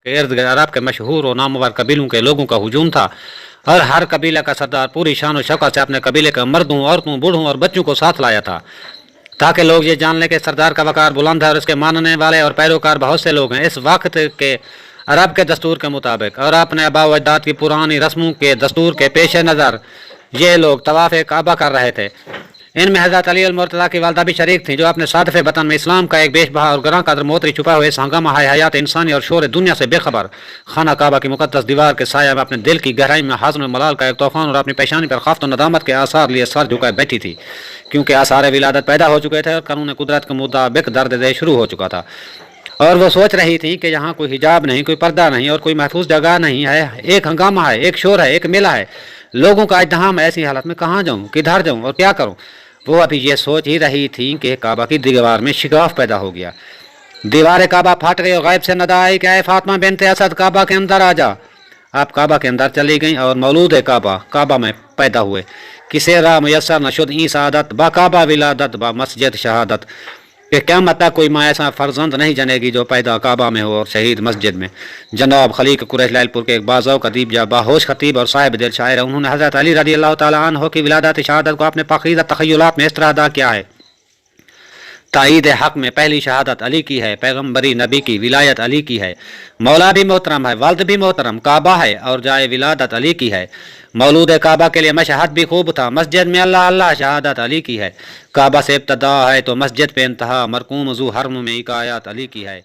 کے ارد گرد عرب کے مشہور و نامور قبیلوں کے لوگوں کا ہجوم تھا، اور ہر قبیلہ کا سردار پوری شان و شوکت سے اپنے قبیلے کے مردوں، عورتوں، بوڑھوں اور بچوں کو ساتھ لایا تھا، تاکہ لوگ یہ جان لیں کہ سردار کا وقار بلند ہے اور اس کے ماننے والے اور پیروکار بہت سے لوگ ہیں۔ اس وقت کے عرب کے دستور کے مطابق اور اپنے آباء و اجداد کی پرانی رسموں کے دستور کے پیش نظر یہ لوگ طواف کعبہ کر رہے تھے۔ ان میں حضرت علی المرتضیٰ کی والدہ بھی شریک تھیں، جو اپنے صادف وطن میں اسلام کا ایک بیش بہا اور گراں قدر موتری چھپا ہوئے اس ہنگامہ حیات انسانی اور شور دنیا سے بے خبر خانہ کعبہ کی مقدس دیوار کے سایہ میں اپنے دل کی گہرائی میں حزن و ملال کا ایک طوفان اور اپنی پیشانی پر خفت و ندامت کے آثار لیے سر جھکائے بیٹھی تھی، کیونکہ آثار ولادت پیدا ہو چکے تھے اور قانون قدرت کے مطابق درد دے شروع ہو چکا تھا، اور وہ سوچ رہی تھی کہ یہاں کوئی حجاب نہیں، کوئی پردہ نہیں اور کوئی محفوظ جگہ نہیں ہے، ایک ہنگامہ ہے، ایک شور ہے، ایک میلہ ہے، لوگوں کا اجتحام ہے۔ ایسی حالت میں کہاں جاؤں، کدھر جاؤں اور کیا کروں؟ وہ ابھی یہ سوچ ہی رہی تھی کہ کعبہ کی دیوار میں شگاف پیدا ہو گیا، دیوار کعبہ پھٹ گئی اور غیب سے ندا آئی کہ اے فاطمہ بنت اسد، کعبہ کے اندر آ جا۔ آپ کعبہ کے اندر چلی گئیں اور مولود کعبہ میں پیدا ہوئے۔ کسے راہ میسر نہ شد این سعادت، با کعبہ ولادت با مسجد شہادت، کہ قیامت تک کوئی ماں ایسا فرزند نہیں جنے گی جو پیدا کعبہ میں ہو اور شہید مسجد میں۔ جناب خلیق قریش لائل پور کے ایک باذوق ادیب یا باہوش خطیب اور صاحب دل شاعر ہیں، انہوں نے حضرت علی رضی اللہ تعالیٰ عنہ کی ولادت شہادت کو اپنے پاکیزہ تخیلات میں اس طرح ادا کیا ہے: تائید حق میں پہلی شہادت علی کی ہے، پیغمبری نبی کی، ولایت علی کی ہے، مولا بھی محترم ہے، والد بھی محترم، کعبہ ہے اور جائے ولادت علی کی ہے، مولود کعبہ کے لیے مشہد بھی خوب تھا، مسجد میں اللہ اللہ شہادت علی کی ہے، کعبہ سے ابتدا ہے تو مسجد پہ انتہا، مرقوم ذو حرم میں ایک آیات علی کی ہے۔